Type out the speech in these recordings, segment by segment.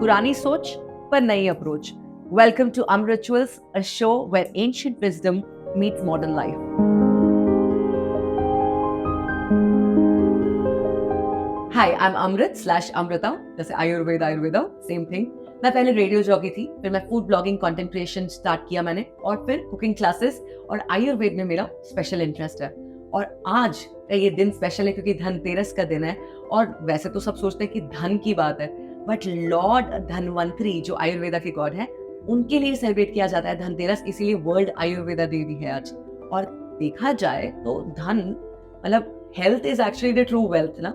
पुरानी सोच पर नई approach. Welcome to Richuals, a show where ancient wisdom meets modern life. Hi, I'm Amrit/Amrita, जैसे आयुर्वेदा सेम थिंग। मैं पहले रेडियो जॉकी थी, फिर मैं food blogging content creation start किया मैंने, और फिर कुकिंग क्लासेस और आयुर्वेद में मेरा स्पेशल इंटरेस्ट है। और आज ये दिन स्पेशल है क्योंकि धनतेरस का दिन है। और वैसे तो सब सोचते हैं कि धन की बात है, बट लॉर्ड धनवंतरी जो आयुर्वेदा के गॉड है, उनके लिए सेलिब्रेट किया जाता है धनतेरस, इसीलिए वर्ल्ड आयुर्वेदा डे भी है आज। और देखा जाए तो धन मतलब health is actually the true wealth ना।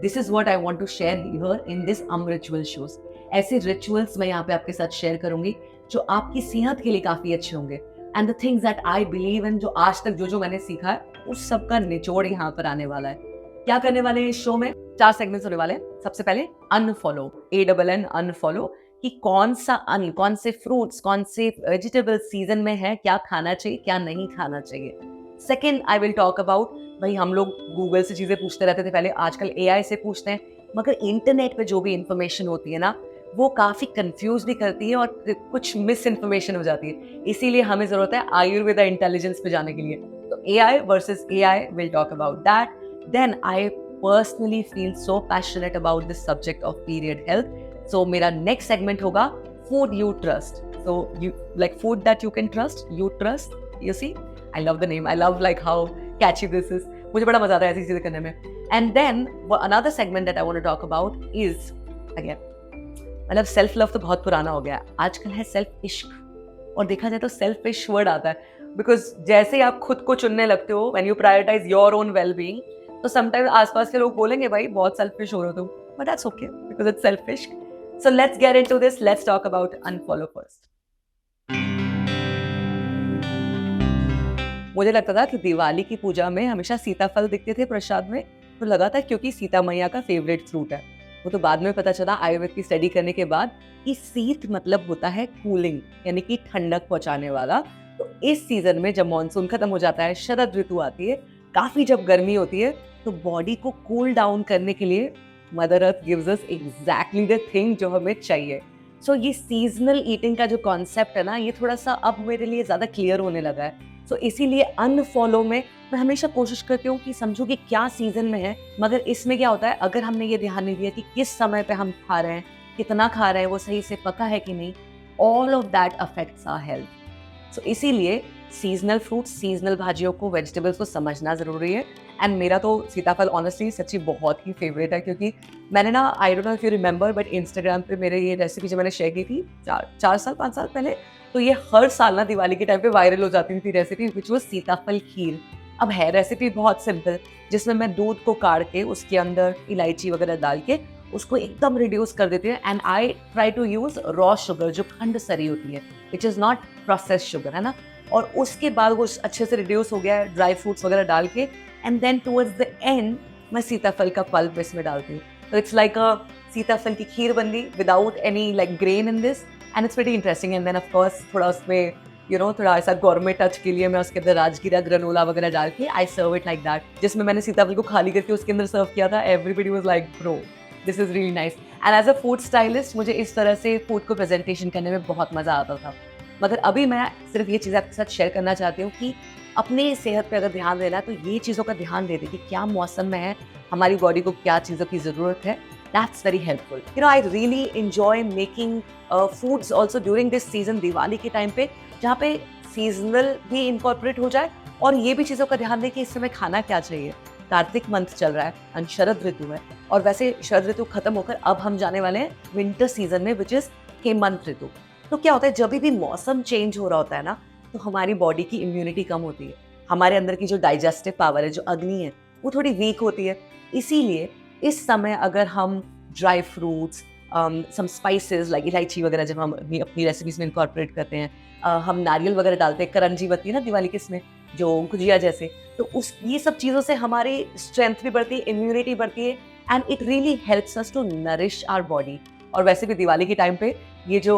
This is what I want to share here in this ritual shows. ऐसे रिचुअल्स मैं यहाँ पे आपके साथ शेयर करूंगी जो आपकी सेहत के लिए काफी अच्छे होंगे। And the things that I believe in, जो आज तक जो मैंने सीखा है, उस सब का निचोड़ यहाँ पर आने वाला है। क्या करने वाले हैं इस शो में? 4 सेगमेंट्स होने वाले हैं। सबसे पहले अनफॉलो, ANN अनफॉलो, कि कौन से फ्रूट्स, कौन से वेजिटेबल सीजन में है, क्या खाना चाहिए, क्या नहीं खाना चाहिए। Second, I will talk about, भाई हम लोग गूगल से चीजें पूछते रहते थे पहले, आजकल AI से पूछते हैं, मगर इंटरनेट पे जो भी इंफॉर्मेशन होती है ना, वो काफी कंफ्यूज भी करती है और कुछ मिस इन्फॉर्मेशन हो जाती है। इसीलिए हमें जरूरत है आयुर्वेदा इंटेलिजेंस पे जाने के लिए। तो AI versus AI, will talk about that. Then I personally feel so passionate about this subject of period health. So मेरा next segment होगा food you trust. So you like food that you can trust, you trust. You see, I love the name. I love like how catchy this is. मुझे बड़ा मजा आता है ऐसी चीजें करने में. And then another segment that I want to talk about is again, मतलब सेल्फ लव तो बहुत पुराना हो गया है, आजकल है सेल्फ इश्क। और देखा जाए तो सेल्फिश वर्ड आता है, बिकॉज जैसे ही आप खुद को चुनने लगते हो, when you prioritise your own well being, तो समटाइम्स आसपास के लोग बोलेंगे भाई बहुत सेल्फिश हो रहे हो तुम, but that's okay because it's selfish. So let's get into this, let's talk about unfollow first. मुझे लगता था कि दिवाली की पूजा में हमेशा सीताफल दिखते थे प्रसाद में, तो लगा था क्योंकि सीता मैया का फेवरेट फ्रूट है। वो तो बाद में पता चला आयुर्वेद की स्टडी करने के बाद कि शीत मतलब होता है कूलिंग, यानी कि ठंडक पहुंचाने वाला। तो इस सीजन में जब मानसून खत्म हो जाता है, शरद ऋतु आती है, काफी जब गर्मी होती है, तो बॉडी को कूल डाउन करने के लिए mother earth gives us exactly the thing जो हमें चाहिए। सो ये सीजनल ईटिंग का जो कॉन्सेप्ट है ना, ये थोड़ा सा अब मेरे लिए ज्यादा क्लियर होने लगा है। सो इसीलिए अनफॉलो में मैं हमेशा कोशिश करती हूँ कि समझूं कि क्या सीजन में है, मगर इसमें क्या होता है, अगर हमने ये ध्यान नहीं दिया कि किस समय पे हम खा रहे हैं, कितना खा रहे हैं, वो सही से पका है कि नहीं, all of that affects our health. So इसीलिए सीजनल फ्रूट्स, सीजनल भाजियों को, वेजिटेबल्स को समझना जरूरी है। एंड मेरा तो सीताफल ऑनेस्टली सच्ची बहुत ही फेवरेट है, क्योंकि मैंने ना, I don't know if you remember, but Instagram पे मेरे ये रेसिपी जो मैंने शेयर की थी 5 साल पहले, तो ये हर साल ना दिवाली के टाइम पे वायरल हो जाती थी रेसिपी, विच वाज सीताफल खीर। अब है रेसिपी बहुत सिंपल, जिसमें मैं दूध को काट के उसके अंदर इलायची वगैरह डाल के उसको एकदम रिड्यूस कर देती है। And I try to use raw sugar, जो खंड सरी होती है, which is not processed sugar, है ना। और उसके बाद वो अच्छे से रिड्यूस हो गया है ड्राई फ्रूट्स वगैरह डाल के, and then towards the end मैं सीताफल का पल्प इसमें डालती हूँ। तो इट्स लाइक अ सीताफल की खीर बन गई without any like grain in this, and it's very interesting. And then of course थोड़ा उसमें थोड़ा ऐसा गॉर्मे टच के लिए मैं उसके अंदर राजगीरा ग्रेनोला वगैरह डाल के आई सर्व इट लाइक दैट। जिसमें मैंने सीताफल को खाली करके उसके अंदर सर्व किया था, everybody was like bro this is really nice. And as a food stylist मुझे इस तरह से फूड को प्रेजेंटेशन करने में बहुत मजा आता था। मगर अभी मैं सिर्फ ये चीज़ें आपके साथ शेयर करना चाहती हूँ कि अपनी सेहत पे अगर ध्यान देना है, तो ये चीज़ों का ध्यान दे दे कि क्या मौसम में है, हमारी बॉडी को क्या चीज़ों की ज़रूरत है। That's very helpful. I really enjoy making foods also during this season, Diwali के टाइम पे, जहाँ पे सीजनल भी इनकॉर्पोरेट हो जाए, और ये भी चीज़ों का ध्यान दें कि इस समय खाना क्या चाहिए। कार्तिक मंथ चल रहा है और शरद ऋतु है, और वैसे शरद ऋतु खत्म होकर अब हम जाने वाले हैं विंटर सीजन में, विच इज हेमंत ऋतु। तो क्या होता है, जब भी मौसम चेंज हो रहा होता है ना, तो हमारी बॉडी की इम्यूनिटी कम होती है, हमारे अंदर की जो डाइजेस्टिव पावर है, जो अग्नि है, वो थोड़ी वीक होती है। इसीलिए इस समय अगर हम ड्राई फ्रूट्स, सम स्पाइसेस लाइक इलायची वगैरह जब हम अपनी रेसिपीज में इनकॉर्पोरेट करते हैं, हम नारियल वगैरह डालते हैं, करंजी बनती है ना दिवाली के इसमें, जो गुजिया जैसे, तो ये सब चीज़ों से हमारी स्ट्रेंथ भी बढ़ती है, इम्यूनिटी बढ़ती है, and it really helps us to nourish our body. और वैसे भी दिवाली के टाइम पे ये जो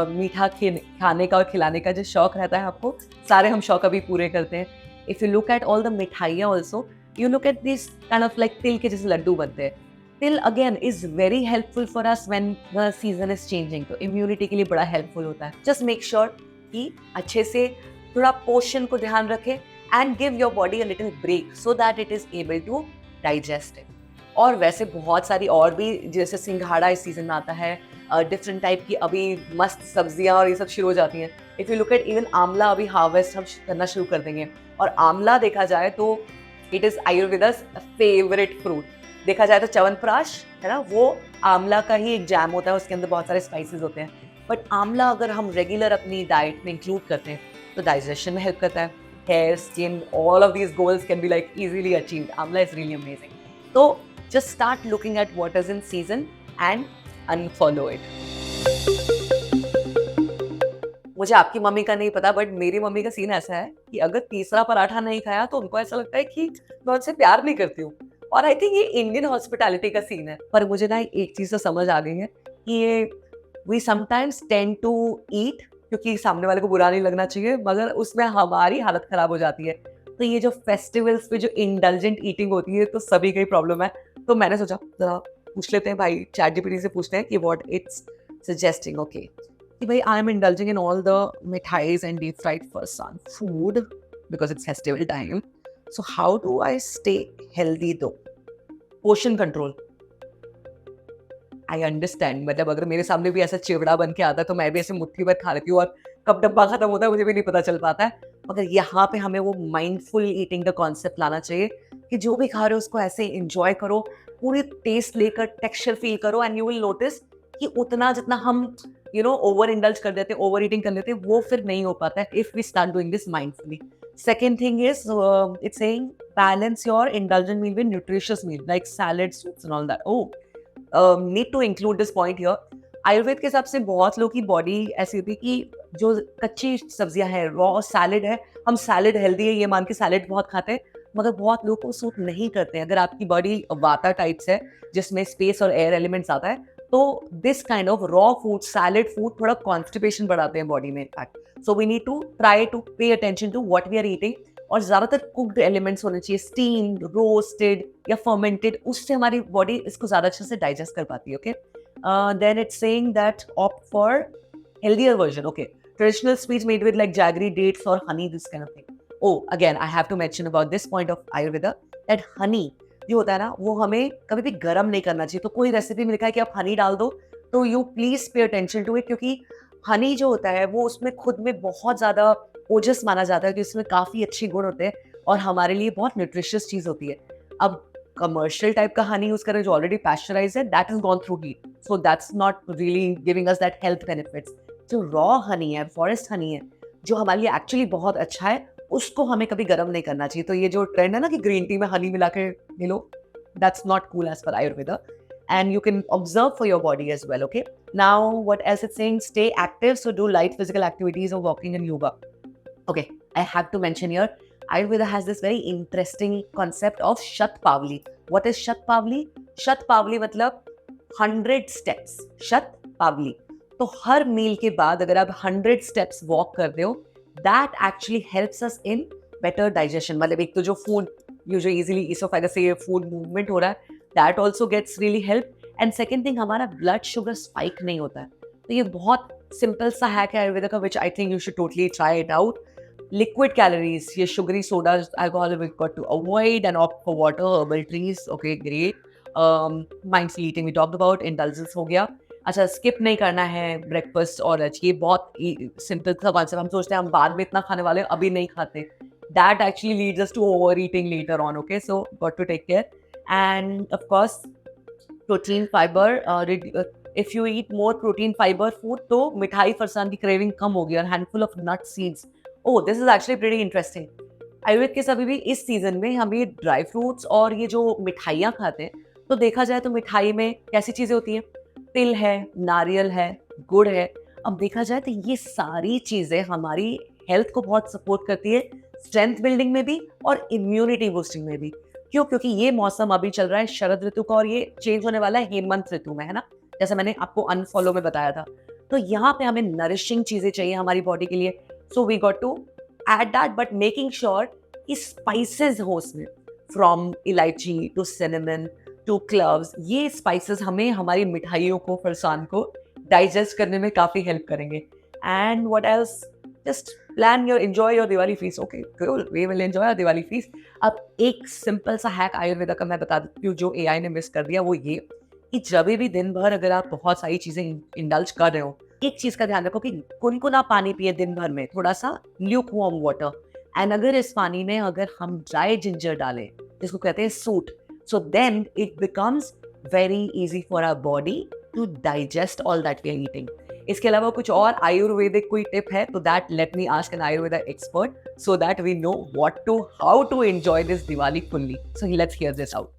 मीठा खाने का और खिलाने का जो शौक रहता है आपको, सारे हम शौक अभी पूरे करते हैं। If you look at all the मिठाइयाँ also, you look at this kind of like तिल के जैसे लड्डू बनते हैं, til again is very helpful for us when the season is changing, तो इम्यूनिटी के लिए बड़ा हेल्पफुल होता है। जस्ट मेक श्योर कि अच्छे से थोड़ा पोर्शन को ध्यान रखें and give your body a little break so that it is able to digest it. और वैसे बहुत सारी और भी, जैसे सिंघाड़ा इस सीजन में आता है, डिफरेंट टाइप की अभी मस्त सब्जियां और ये सब शुरू हो जाती हैं। If you look eight even आंवला, अभी हार्वेस्ट हम करना शुरू कर देंगे। और आंवला देखा जाए तो इट इज आयुर्वेदा's फेवरेट फ्रूट। देखा जाए तो च्यवनप्राश है ना, वो आंवला का ही एक जैम होता है, उसके अंदर बहुत सारे स्पाइसेस होते हैं। बट आंवला अगर हम रेगुलर अपनी डाइट में इंक्लूड करते हैं तो डाइजेशन में हेल्प करता है। Hair, skin, all of these goals can be like easily achieved. Amla is really amazing. तो just start looking at what is in season and unfollow it. मुझे आपकी मम्मी का नहीं पता, बट मेरी मम्मी का सीन ऐसा है कि अगर तीसरा पराठा नहीं खाया तो उनको ऐसा लगता है कि मैं उनसे प्यार नहीं करती हूँ। और आई थिंक ये इंडियन हॉस्पिटैलिटी का सीन है। पर मुझे ना एक चीज तो समझ आ गई है कि ये we sometimes tend to eat क्योंकि सामने वाले को बुरा नहीं लगना चाहिए, मगर उसमें हमारी हालत खराब हो जाती है। तो ये जो फेस्टिवल्स पे जो इंडल्जेंट ईटिंग होती है तो सभी का ही प्रॉब्लम है। तो मैंने सोचा जरा पूछ लेते हैं भाई, चैट जीपीटी से पूछते हैं कि व्हाट इट्स सजेस्टिंग। ओके, कि भाई I am indulging in all the mithais and deep fried farsan food because it's festival time, so how do I stay healthy though? Portion control. I understand, मतलब अगर मेरे सामने भी ऐसा चिवड़ा बन के आता है तो मैं भी ऐसे मुट्ठी भर खा लेती हूँ और कब डब्बा खत्म होता है मुझे भी नहीं पता चल पाता है। मगर यहाँ पे हमें वो माइंडफुल ईटिंग का कॉन्सेप्ट लाना चाहिए कि जो भी खा रहे हो उसको ऐसे एंजॉय करो, पूरी टेस्ट लेकर टेक्सचर फील करो, एंड यू विल नोटिस कि उतना जितना हम ओवर इंडल्ज कर देते हैं, ओवर ईटिंग कर लेते हैं, वो फिर नहीं हो पाता है if we start doing this mindfully. Second thing is, it's saying balance your indulgent meal with nutritious meal like salads, soups and all that. Need to include this point here. Ayurveda के हिसाब से बहुत लोग की बॉडी ऐसी होती है कि जो कच्ची सब्जियां हैं, रॉ सैलेड है, हम सैलेड हेल्दी है ये मान के सैलेड बहुत खाते हैं, मगर बहुत लोग को सूट नहीं करते हैं। अगर आपकी बॉडी वाता टाइप्स है जिसमें स्पेस और एयर एलिमेंट्स आता है, तो this kind of raw food, salad food थोड़ा कॉन्स्टिपेशन बढ़ाते हैं बॉडी में in fact. So we need to try to pay attention to what we are eating, और ज्यादातर कुक्ड एलिमेंट्स होने चाहिए, स्टीम्ड, रोस्टेड या फर्मेंटेड, उससे हमारी बॉडी इसको ज्यादा अच्छे से डाइजेस्ट कर पाती है। Okay, then it's saying that opt for healthier version. Okay, traditional sweets made with like jaggery, dates or honey, this kind of thing. Oh, again I have to mention about this point of Ayurveda that honey जो होता है ना, वो हमें कभी भी गर्म नहीं करना चाहिए। तो कोई रेसिपी में लिखा है कि आप हनी डाल दो, तो you please pay attention to it, क्योंकि हनी जो होता है वो उसमें खुद में बहुत ज्यादा ओजस माना जाता है कि उसमें काफी अच्छे गुण होते हैं और हमारे लिए बहुत न्यूट्रिशियस चीज होती है। अब कमर्शियल टाइप का हनी यूज करें जो ऑलरेडी पैस्चराइज है, that is gone through heat, so that's not really giving us that health benefits. जो रॉ हनी है, फॉरेस्ट हनी है, जो हमारे लिए एक्चुअली बहुत अच्छा है, उसको हमें कभी गर्म नहीं करना चाहिए। तो ये जो ट्रेंड है ना कि ग्रीन टी में हनी मिला के ले लो, that's not cool as per Ayurveda, and you can observe for your body as well. Okay, now what else it's saying? Stay active, so do light physical activities of walking and yoga. Okay, I have to mention here, Ayurveda has this very interesting concept of Shatpavli. What is Shatpavli? Shatpavli मतलब 100 steps. Shatpavli. तो हर मील के बाद अगर आप 100 steps walk करते हो, that actually helps us in better digestion. मतलब एक तो जो food जो easily esophagus से food movement हो रहा है, that also gets really help. And second thing, हमारा blood sugar spike नहीं होता है। तो ये बहुत simple सा hack है आयुर्वेदा का, which I think you should totally try it out. Liquid calories, ये sugary sodas, alcohol we've got to avoid and opt for water, herbal teas. Okay, great. Mindful eating we talked about, indulgence हो गया। अच्छा, skip नहीं करना है breakfast और lunch, ये बहुत simple सा concept। हम सोचते हैं हम बाद में इतना खाने वाले हैं, अभी नहीं खाते। That actually leads us to overeating later on. Okay, so got to take care. And of course, protein, fiber. If you eat more protein, fiber food, तो मिठाई फरसान की craving कम होगी, और handful of nut seeds. Oh, this is actually pretty interesting. Ayurveda के सभी भी इस season में हम ये ड्राई फ्रूट्स और ये जो मिठाइयाँ खाते हैं, तो देखा जाए तो मिठाई में कैसी चीजें होती हैं? तिल है, नारियल है, गुड़ है। अब देखा जाए तो ये सारी चीजें हमारी हेल्थ को बहुत सपोर्ट करती है, स्ट्रेंथ बिल्डिंग में भी और इम्यूनिटी बूस्टिंग में भी। क्यों? क्योंकि ये मौसम अभी चल रहा है शरद ऋतु का, और ये चेंज होने वाला है हेमंत ऋतु में, है ना, जैसे मैंने आपको अनफॉलो में बताया था। तो यहाँ पे हमें नरिशिंग चीजें चाहिए हमारी बॉडी के लिए, so we got to add that, but making sure कि स्पाइसेस हो उसमें, from elaichi to cinnamon to cloves, ये स्पाइसेस हमें हमारी मिठाइयों को, फरसान को डाइजेस्ट करने में काफ़ी हेल्प करेंगे। And what else, just plan your enjoy your Diwali feast. Okay cool, we will enjoy our Diwali feast. अब एक सिंपल सा हैक आयुर्वेदा का मैं बता देती हूँ जो एआई ने मिस कर दिया, वो ये कि जब भी दिन भर अगर आप बहुत सारी चीजें इंडल्ज कर रहे हो, एक चीज का ध्यान रखो कि गुनगुना पानी पिए दिन भर में, थोड़ा सा ल्यूक वार्म वाटर। एंड अगर इस पानी में अगर हम ड्राई जिंजर डालें, जिसको कहते हैं सूट, so then it becomes very easy for our body to digest all that we are eating. इसके अलावा कुछ और आयुर्वेदिक कोई टिप है तो that let me ask an Ayurveda expert so that we know what to how to enjoy this Diwali fully. So let's hear this out.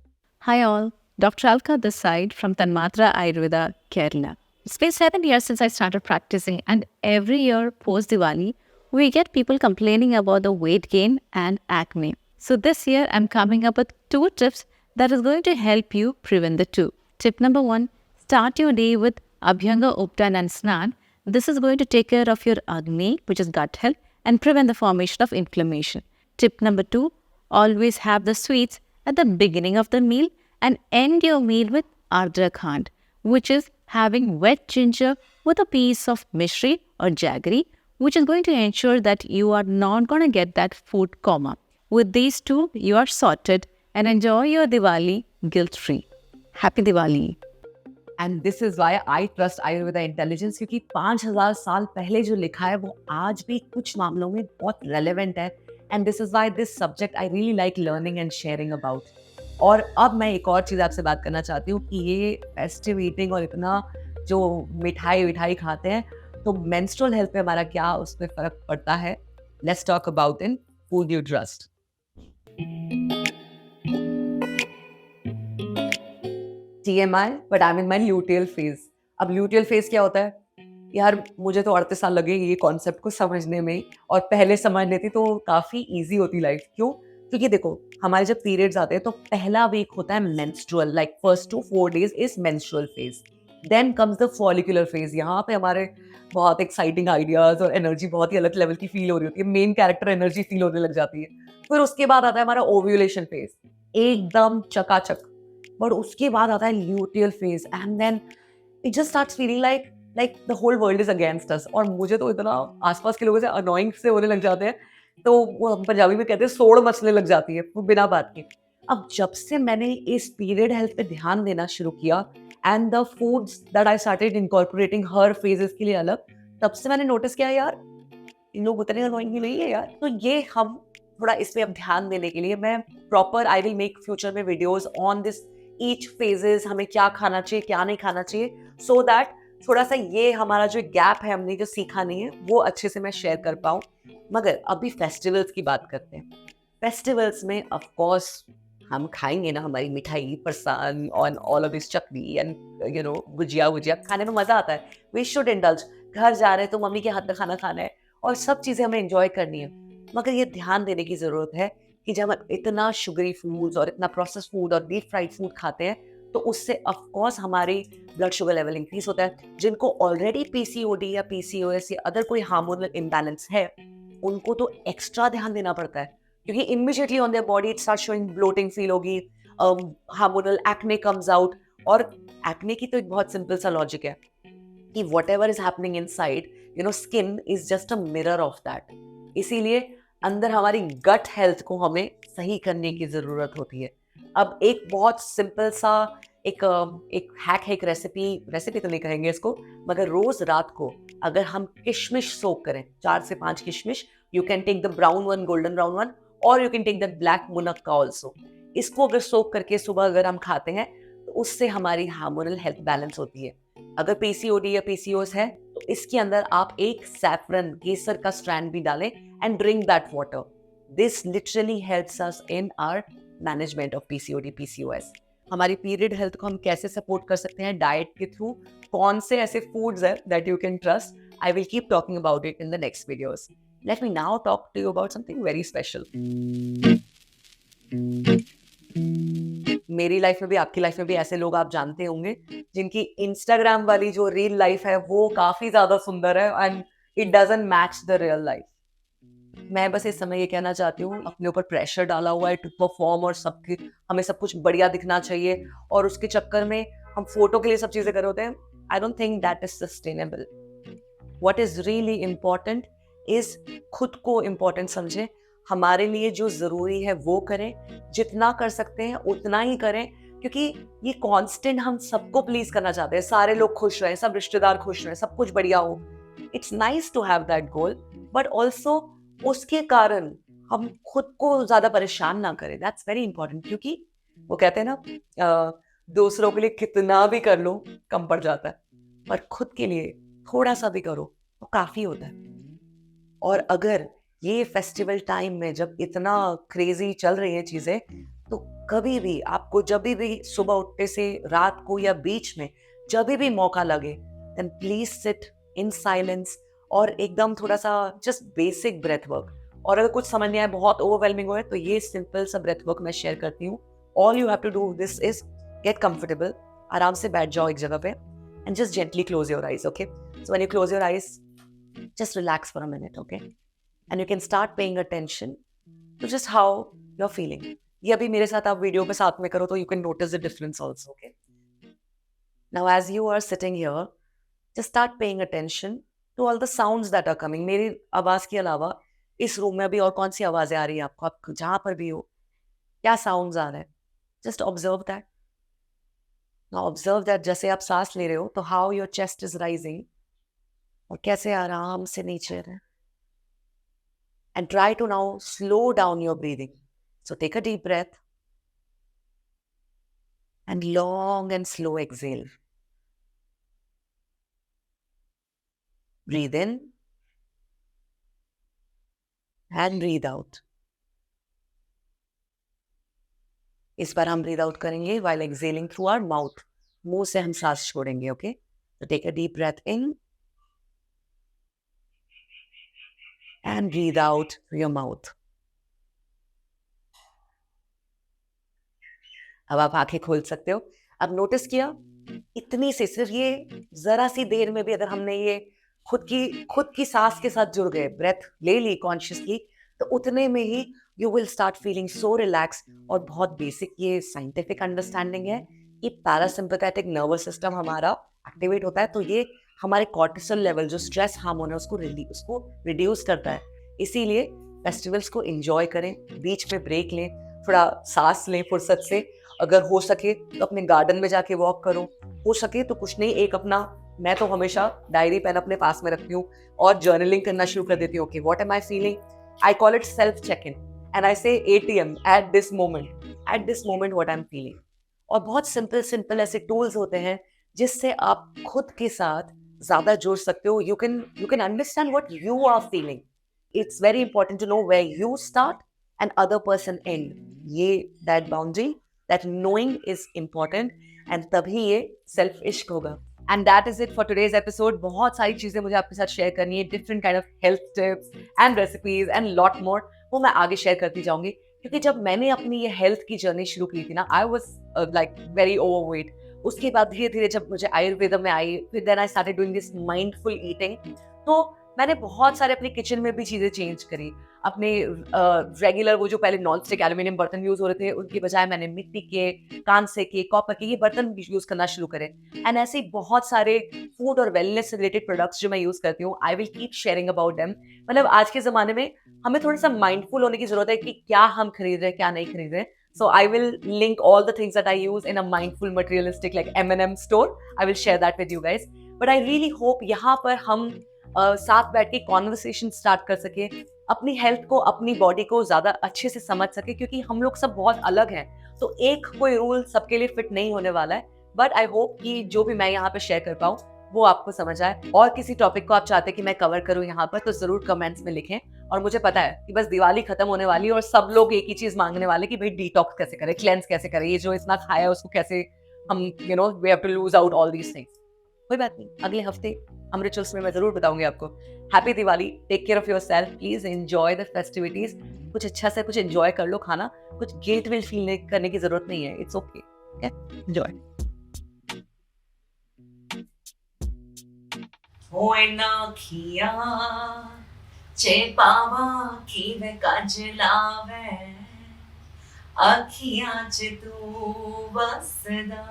Hi all, Dr. Alka this side from Tanmatra Ayurveda, Kerala. It's been 7 years since I started practicing, and every year post Diwali, we get people complaining about the weight gain and acne. So this year, I'm coming up with 2 tips that is going to help you prevent the two. Tip number 1, start your day with Abhyanga Uptan and Snan. This is going to take care of your Agni, which is gut health, and prevent the formation of inflammation. Tip number 2, always have the sweets at the beginning of the meal and end your meal with Ardra Khand, which is having wet ginger with a piece of mishri or jaggery, which is going to ensure that you are not going to get that food coma. With these two, you are sorted and enjoy your Diwali guilt-free. Happy Diwali! And this is why I trust Ayurveda intelligence, क्योंकि 5000 साल पहले जो लिखा है वो आज भी कुछ मामलों में बहुत रेलेवेंट है। And this is why this subject I really like learning and sharing about. और अब मैं एक और चीज़ आपसे बात करना चाहती हूँ कि ये फेस्टिव ईटिंग और इतना जो मिठाई विठाई खाते हैं, तो मेंस्ट्रुअल हेल्थ पे हमारा क्या उसमें फ़र्क पड़ता है। Let's talk about in food you trust. TMI, but I mean my luteal phase. अब ल्यूटियल फेज क्या होता है यार, मुझे तो 38 साल लगे ये कॉन्सेप्ट को समझने में, और पहले समझ लेती तो काफ़ी ईजी होती लाइफ। क्यों? क्योंकि देखो हमारे जब पीरियड्स आते हैं तो पहला वीक होता है menstrual, like first to 4 days is menstrual phase. Then comes the follicular phase. यहाँ पे हमारे बहुत एक्साइटिंग आइडियाज और एनर्जी बहुत ही अलग लेवल की फील हो रही होती है, मेन कैरेक्टर एनर्जी फील होने लग जाती है। फिर उसके बाद आता है हमारा ओव्यूलेशन फेज, एकदम चकाचक। बट उसके बाद आता है luteal phase and then it just starts feeling like the whole world is against us. और मुझे तो इतना आसपास के लोगों से अनोइंग से होने लग जाते हैं, तो वो हम पंजाबी में कहते हैं सोड़ मचने लग जाती है वो बिना बात के। अब जब से मैंने इस पीरियड हेल्थ पे ध्यान देना शुरू किया and the foods that I started incorporating her phases के लिए अलग, तब से मैंने नोटिस किया यार इन लोग उतने अनोइंग नहीं है यार। तो ये हम थोड़ा इसमें अब ध्यान देने के लिए मैं proper I will make future में videos on this each phases, हमें क्या खाना चाहिए क्या नहीं खाना चाहिए, सो दैट थोड़ा सा ये हमारा जो गैप है हमने जो सीखा नहीं है वो अच्छे से मैं शेयर कर पाऊँ। मगर अभी फेस्टिवल्स की बात करते हैं। फेस्टिवल्स में ऑफ कोर्स हम खाएंगे ना हमारी मिठाई, फरसान और all of this chakli and you know gujiya वुजिया, खाने में मजा आता है। We should indulge. घर जा रहे हैं तो मम्मी के हाथ का खाना खाना है और सब चीजें हमें एंजॉय करनी है। मगर ये ध्यान देने की जरूरत है कि जब हम इतना शुगरी फूड्स और इतना प्रोसेस फूड और डीप फ्राइड फूड खाते हैं तो उससे ऑफ कोर्स हमारी ब्लड शुगर लेवल इंक्रीज होता है। जिनको ऑलरेडी पीसीओडी या पीसीओएस या अदर कोई हार्मोनल इम्बैलेंस है उनको तो एक्स्ट्रा ध्यान देना पड़ता है, क्योंकि immediately on their body it start showing bloating feel होगी, हार्मोनल एक्ने कम्स आउट। और एक्ने की तो एक बहुत सिंपल सा लॉजिक है कि whatever is happening inside, you know, skin is just a mirror of that. इसीलिए अंदर हमारी गट हेल्थ को हमें सही करने की जरूरत होती है। अब एक बहुत सिंपल सा एक हैक है, एक रेसिपी तो नहीं कहेंगे इसको, मगर रोज रात को अगर हम किशमिश सोक करें, 4 से 5 किशमिश, you can take the brown one, golden brown one, और you can take the black मुनक्का ऑल्सो। इसको अगर सोक करके सुबह अगर हम खाते हैं तो उससे हमारी हार्मोनल हेल्थ बैलेंस होती है। अगर पीसीओडी या पीसीओएस है तो इसके अंदर आप एक सैफरन केसर का स्ट्रैंड भी डालें and drink that water. This literally helps us in our management of PCOD PCOS. हमारी पीरियड हेल्थ को हम कैसे सपोर्ट कर सकते हैं डाइट के थ्रू, कौन से ऐसे फूड्स है that you can trust, I will keep talking about it in the next videos. Let me now talk to you about something very special. मेरी लाइफ में भी आपकी लाइफ में भी ऐसे लोग आप जानते होंगे जिनकी इंस्टाग्राम वाली जो रियल लाइफ है वो काफी ज्यादा सुंदर है and it doesn't match the real life. मैं बस इस समय ये कहना चाहती हूँ, अपने ऊपर प्रेशर डाला हुआ है टू परफॉर्म और सबकी हमें सब कुछ बढ़िया दिखना चाहिए और उसके चक्कर में हम फोटो के लिए सब चीजें कर रहे होते हैं. I don't think that is sustainable. What is really important is खुद को इम्पोर्टेंट समझें. हमारे लिए जो जरूरी है वो करें, जितना कर सकते हैं उतना ही करें, क्योंकि ये कांस्टेंट हम सबको प्लीज करना चाहते हैं. सारे लोग खुश रहें, सब रिश्तेदार खुश रहें, सब कुछ बढ़िया हो. It's nice to have that goal, but also उसके कारण हम खुद को ज्यादा परेशान ना करें. दैट्स वेरी इंपॉर्टेंट, क्योंकि वो कहते हैं ना, दूसरों के लिए कितना भी कर लो कम पड़ जाता है, पर खुद के लिए थोड़ा सा भी करो तो काफी होता है. और अगर ये फेस्टिवल टाइम में जब इतना क्रेजी चल रही है चीजें, तो कभी भी आपको जब भी सुबह उठते से रात को या बीच में जब भी मौका लगे, then please sit in silence और एकदम थोड़ा सा जस्ट बेसिक ब्रेथ वर्क. और अगर कुछ समझ नहीं आए, बहुत ओवरवेलमिंग हो तो ये सिंपल सा ब्रेथ वर्क मैं शेयर करती हूँ. All you have to do this is get comfortable. आराम से बैठ जाओ एक जगह पे and just gently close your eyes. Okay, so when you close your eyes, just relax for a minute, okay? And you can start paying attention to just how you're feeling. ये अभी मेरे साथ आप वीडियो पे साथ में करो तो you can notice the difference also, okay? Now as you are sitting here, just start paying attention to all the sounds that are coming. मेरी आवाज के अलावा इस रूम में अभी और कौन सी आवाजें आ रही हैं आपको, आप जहां पर भी हो, क्या साउंड्स आ रहे हैं? Just observe that. Now observe that जैसे आप सांस ले रहे हो तो how your chest is rising और कैसे आराम से नीचे रहे. And try to now slow down your breathing. So take a deep breath and long and slow exhale. Breathe in and breathe out. इस बार हम breathe out करेंगे while exhaling through our mouth. मुंह से हम सांस छोड़ेंगे, okay? So take a deep breath in and breathe out through your mouth. अब आप आंखें खोल सकते हो. अब नोटिस किया, इतनी से सिर्फ ये जरा सी देर में भी अगर हमने ये खुद की सांस के साथ जुड़ गए, ब्रेथ ले ली कॉन्शियसली, तो उतने में ही you will start feeling so relax. और बहुत बेसिक ये साइंटिफिक अंडरस्टैंडिंग है, ये पैरासिम्पैथेटिक नर्वस सिस्टम हमारा एक्टिवेट होता है, तो ये हमारे कॉर्टिसोल लेवल जो स्ट्रेस हार्मोन है उसको रिड्यूस करता है. इसीलिए फेस्टिवल्स को एंजॉय करें, बीच में ब्रेक लें, थोड़ा सांस लें फुर्सत से. अगर हो सके तो अपने गार्डन में जाके वॉक करो, हो सके तो कुछ नहीं, एक अपना, मैं तो हमेशा डायरी पेन अपने पास में रखती हूँ और जर्नलिंग करना शुरू कर देती हूँ. Okay, what am I feeling, I call it self check in and I say ATM at this moment what I am feeling. और बहुत सिंपल ऐसे टूल्स होते हैं जिससे आप खुद के साथ ज्यादा जुड़ सकते हो. You can understand what you are feeling. It's very important to know where you start and other person end. ये that boundary, that knowing is important, and तभी ये self इश्क होगा. And that is it for today's episode. बहुत सारी चीजें मुझे आपके साथ शेयर करनी है, different kind of health tips and recipes and lot more. वो मैं आगे शेयर करती जाऊंगी, क्योंकि जब मैंने अपनी ये हेल्थ की जर्नी शुरू की थी ना, I was like very overweight. उसके बाद धीरे धीरे जब मुझे आयुर्वेद में आई, फिर then I started doing this mindful eating. तो मैंने बहुत सारे अपने किचन में भी चीजें चेंज करी. अपने रेगुलर वो जो पहले नॉन स्टिक एल्यूमिनियम बर्तन यूज हो रहे थे, उनकी बजाय मैंने मिट्टी के, कांसे के, कॉपर के ये बर्तन यूज करना शुरू करे. एंड ऐसे ही बहुत सारे फूड और वेलनेस से रिलेटेड प्रोडक्ट्स जो मैं यूज करती हूँ, आई will keep sharing about them. मतलब आज के जमाने में हमें थोड़ा सा माइंडफुल होने की जरूरत है कि क्या हम खरीद रहे हैं, क्या नहीं खरीद रहे. So I will link all the things that I use in a mindful materialistic like M&M store. I will share that with you guys. But I really hope यहाँ पर हम साथ बैठ के कॉन्वर्सेशन स्टार्ट कर सके, अपनी हेल्थ को, अपनी बॉडी को ज्यादा अच्छे से समझ सके, क्योंकि हम लोग सब बहुत अलग हैं. तो एक कोई रूल सबके लिए फिट नहीं होने वाला है. बट आई होप कि जो भी मैं यहाँ पे शेयर कर पाऊँ वो आपको समझ आए. और किसी टॉपिक को आप चाहते हैं कि मैं कवर करूँ यहाँ पर, तो जरूर कमेंट्स में लिखें. और मुझे पता है कि बस दिवाली खत्म होने वाली है और सब लोग एक ही चीज मांगने वाले कि भाई डिटॉक्स कैसे करें, क्लेंस कैसे करें, ये जो इतना खाया है उसको कैसे हम we have to lose out all these things. कोई बात नहीं, अगले हफ्ते हम रिचुअल्स में मैं जरूर बताऊंगी आपको. Happy Diwali, take care of yourself, please enjoy the festivities. कुछ अच्छा से कुछ एंजॉय कर लो खाना, कुछ गिल्ट विल फील करने की जरूरत नहीं है. It's okay, enjoy. चे पावा खीवे काजलावे अखियां च तू बसदा